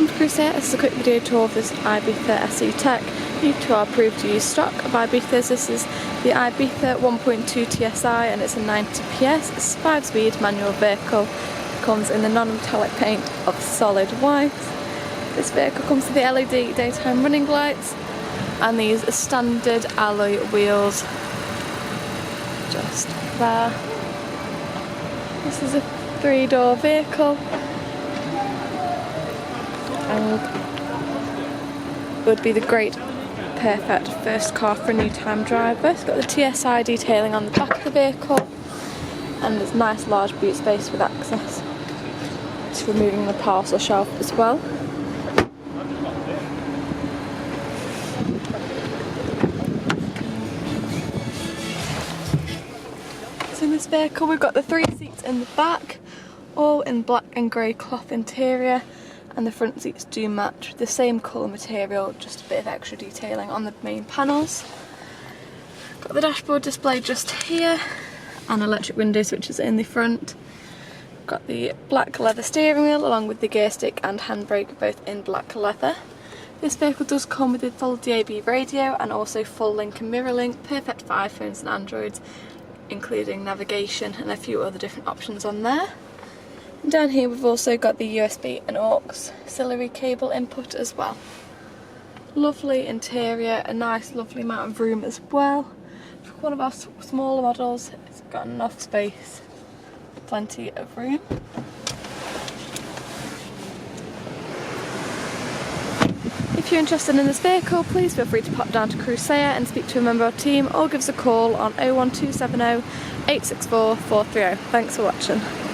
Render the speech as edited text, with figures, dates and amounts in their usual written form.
Welcome to Crewe SEAT. This is a quick video tour of this Ibiza SE Tech, new to our approved to use stock of Ibizas. This is the Ibiza 1.2 TSI and it's a 90 PS. It's a 5-speed manual vehicle. It comes in the non-metallic paint of solid white. This vehicle comes with the LED daytime running lights and these standard alloy wheels just there. This is a 3-door vehicle and would be the great perfect first car for a new time driver. It's got the TSI detailing on the back of the vehicle and there's nice large boot space with access to removing the parcel shelf as well. So in this vehicle we've got the 3 seats in the back, all in black and grey cloth interior, and the front seats do match the same colour material, just a bit of extra detailing on the main panels. Got the dashboard display just here and electric window switches in the front. Got the black leather steering wheel along with the gear stick and handbrake both in black leather. This vehicle does come with a full DAB radio and also full link and mirror link, perfect for iPhones and Androids, including navigation and a few other different options on there. And down here we've also got the USB and aux auxiliary cable input as well. Lovely interior, a nice lovely amount of room as well. For one of our smaller models, it's got enough space, plenty of room. If you're interested in this vehicle, please feel free to pop down to Crewe SEAT and speak to a member of our team or give us a call on 01270 864 430. Thanks for watching.